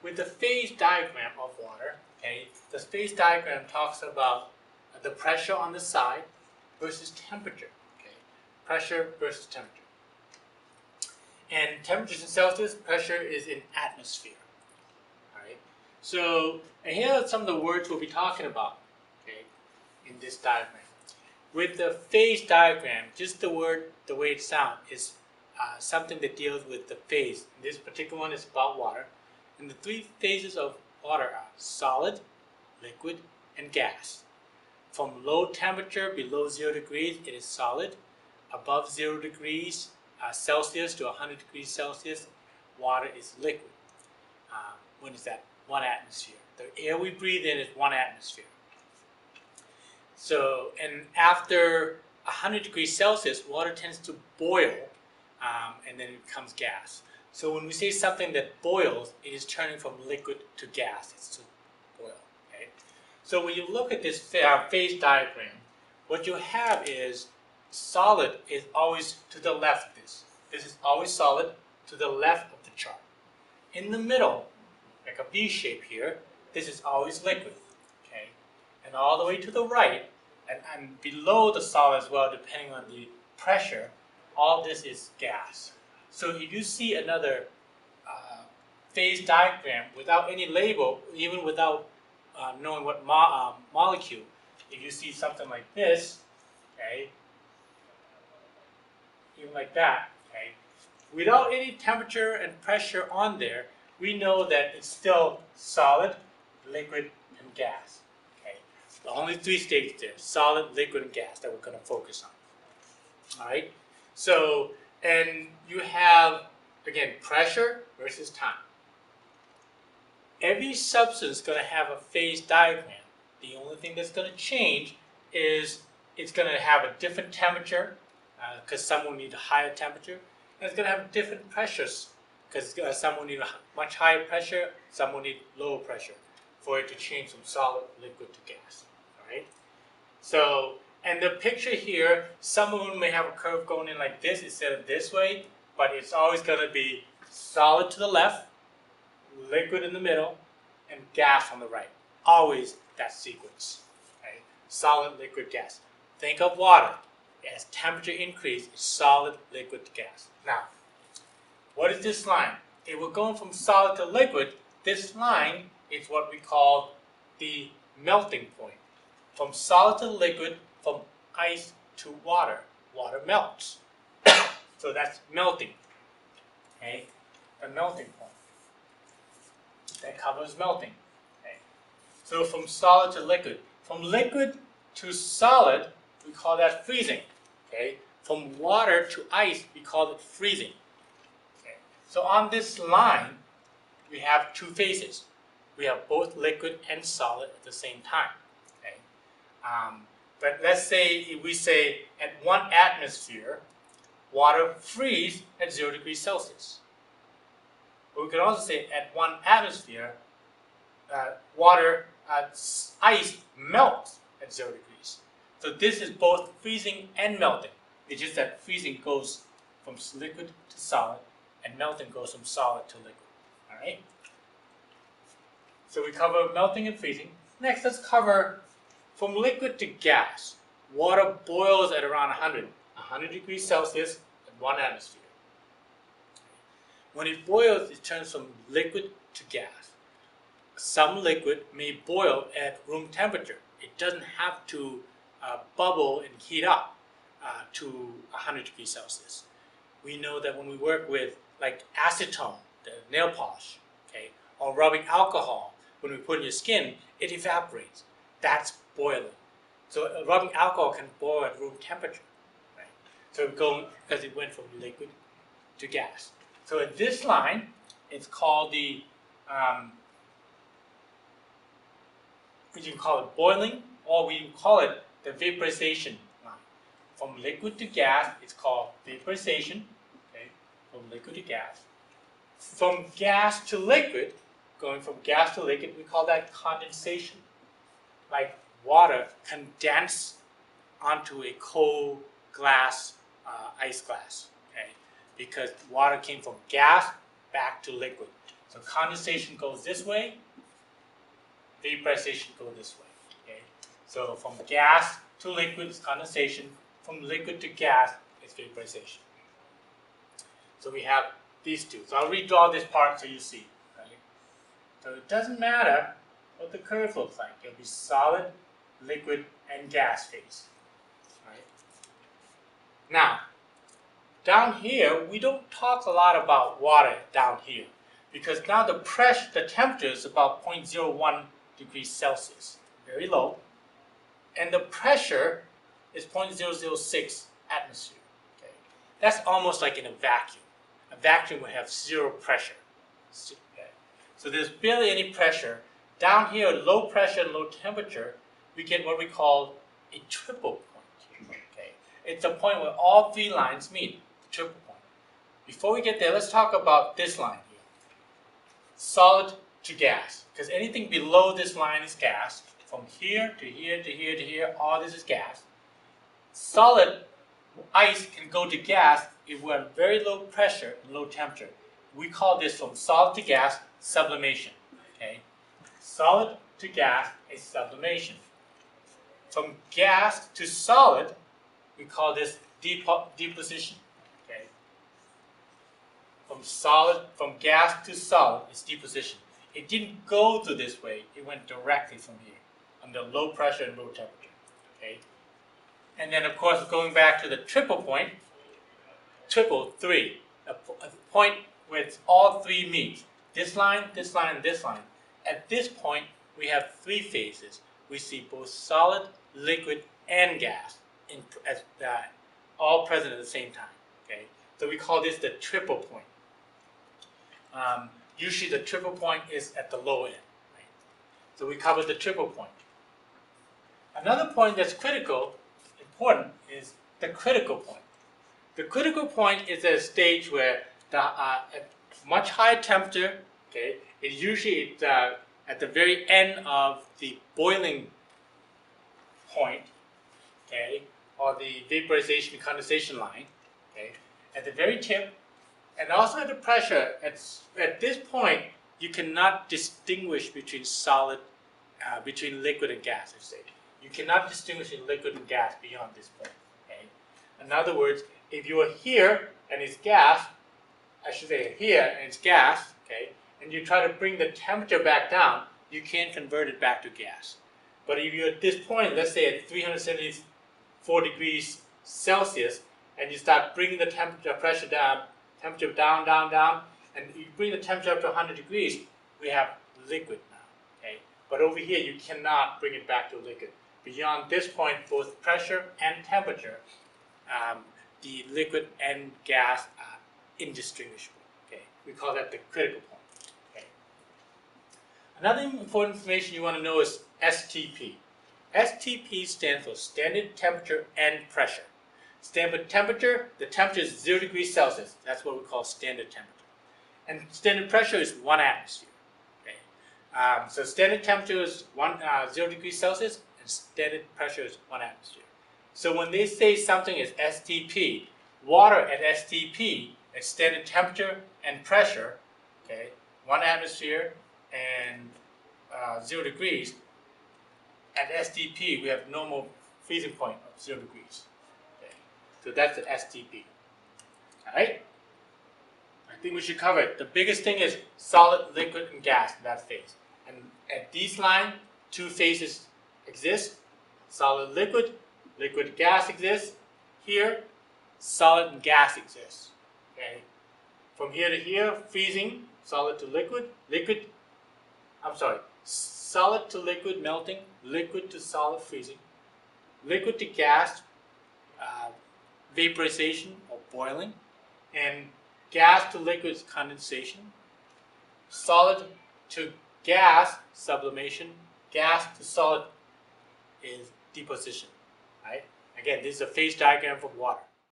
with the phase diagram of water, okay, the phase diagram talks about the pressure on the side versus temperature, okay, pressure versus temperature. And temperature is in Celsius, pressure is in atmosphere. All right. So, and here are some of the words we'll be talking about, okay, in this diagram. With the phase diagram, just the word, the way it sounds, is something that deals with the phase. This particular one is about water. And the three phases of water are solid, liquid, and gas. From low temperature, below 0 degrees, it is solid. Above 0 degrees Celsius to 100 degrees Celsius, water is liquid. When is that? 1 atmosphere. The air we breathe in is 1 atmosphere. So, and after 100 degrees Celsius, water tends to boil, and then it becomes gas. So when we say something that boils, it is turning from liquid to gas. It's to boil. Okay? So when you look at this phase diagram, what you have is solid is always to the left of this. This is always solid to the left of the chart. In the middle, like a V shape here, this is always liquid. Okay? And all the way to the right, and below the solid as well, depending on the pressure, all this is gas. So if you see another phase diagram without any label, even without knowing what molecule, if you see something like this, okay, even like that, okay, without any temperature and pressure on there, we know that it's still solid, liquid, and gas. Okay, the only 3 states there: solid, liquid, and gas that we're going to focus on. All right. So, and you have, again, pressure versus time. Every substance is going to have a phase diagram. The only thing that's going to change is it's going to have a different temperature, because some will need a higher temperature, and it's going to have different pressures, because some will need a much higher pressure, some will need lower pressure for it to change from solid, liquid to gas. All right? So, and the picture here, some of them may have a curve going in like this instead of this way, but it's always going to be solid to the left, liquid in the middle, and gas on the right. Always that sequence. Okay? Solid, liquid, gas. Think of water. As temperature increases, it's solid, liquid to gas. Now, what is this line? If we're going from solid to liquid, this line is what we call the melting point. From solid to liquid, from ice to water, water melts. So that's melting. Okay? The melting point. That covers melting. Okay? So from solid to liquid. From liquid to solid, we call that freezing. Okay? From water to ice, we call it freezing. Okay? So on this line, we have 2 phases. We have both liquid and solid at the same time. Okay? But let's say if we say at 1 atmosphere, water freezes at 0 degrees Celsius. But we can also say at 1 atmosphere, ice melts at 0 degrees. So this is both freezing and melting. It's just that freezing goes from liquid to solid, and melting goes from solid to liquid. All right? So we cover melting and freezing. Next, let's cover from liquid to gas. Water boils at around 100 degrees Celsius at 1 atmosphere. When it boils, it turns from liquid to gas. Some liquid may boil at room temperature. It doesn't have to bubble and heat up to 100 degrees Celsius. We know that when we work with like acetone, the nail polish, okay, or rubbing alcohol, when we put in your skin, it evaporates. That's boiling. So rubbing alcohol can boil at room temperature, right? So because it went from liquid to gas. So in this line, it's called the, we can call it boiling, or we can call it the vaporization line. From liquid to gas, it's called vaporization, okay, from liquid to gas. From gas to liquid, going from gas to liquid, we call that condensation. Like water condense onto a cold glass, ice glass, okay? Because water came from gas back to liquid. So condensation goes this way, vaporization goes this way. Okay? So from gas to liquid is condensation, from liquid to gas is vaporization. So we have these two. So I'll redraw this part so you see. Right? So it doesn't matter what the curve looks like. It'll be solid, liquid, and gas phase. Right? Now, down here, we don't talk a lot about water down here because now the pressure, the temperature is about 0.01 degrees Celsius, very low, and the pressure is 0.006 atmosphere. Okay? That's almost like in a vacuum. A vacuum would have zero pressure. Okay? So there's barely any pressure. Down here, low pressure and low temperature, we get what we call a triple point. Okay? It's a point where all three lines meet. Triple point. Before we get there, let's talk about this line here. Solid to gas. Because anything below this line is gas. From here to here to here to here, all this is gas. Solid ice can go to gas if we're at very low pressure and low temperature. We call this from solid to gas sublimation. Okay? Solid to gas is sublimation. From gas to solid, we call this deposition. Okay? From gas to solid is deposition. It didn't go through this way, it went directly from here, under low pressure and low temperature. Okay? And then of course going back to the triple point, three, a point where all three meet. This line, and this line. At this point, we have three phases. We see both solid, liquid, and gas all present at the same time. Okay, so we call this the triple point. Usually, the triple point is at the low end. Right? So we covered the triple point. Another point that's important, is the critical point. The critical point is a stage where at much higher temperature, okay, it's usually at the very end of the boiling point, okay, or the vaporization condensation line, okay, at the very tip, and also at the pressure. At this point, you cannot distinguish between between liquid and gas. I say you cannot distinguish in liquid and gas beyond this point. Okay, in other words, if you are here and it's gas, I should say here and it's gas, okay, and you try to bring the temperature back down, you can't convert it back to gas. But if you're at this point, let's say at 374 degrees Celsius, and you start bringing the pressure down, down, and you bring the temperature up to 100 degrees, we have liquid now. Okay, but over here you cannot bring it back to liquid. Beyond this point, both pressure and temperature, the liquid and gas are indistinguishable. Okay, we call that the critical point. Okay. Another important information you want to know is STP. STP stands for standard temperature and pressure. Standard temperature, the temperature is 0 degrees Celsius. That's what we call standard temperature. And standard pressure is 1 atmosphere. Okay. So standard temperature is 0 degrees Celsius, and standard pressure is 1 atmosphere. So when they say something is STP, water at STP at standard temperature and pressure, okay, 1 atmosphere and 0 degrees, at STP we have normal freezing point of 0 degrees. Okay. So that's the STP. Alright? I think we should cover it. The biggest thing is solid, liquid, and gas in that phase. And at these lines, two phases exist. Solid, liquid, liquid, gas exists. Here, solid and gas exists. Okay. From here to here, freezing, solid to liquid, solid to liquid melting, liquid to solid freezing, liquid to gas vaporization or boiling, and gas to liquid condensation, solid to gas sublimation, gas to solid is deposition. Right? Again, this is a phase diagram for water.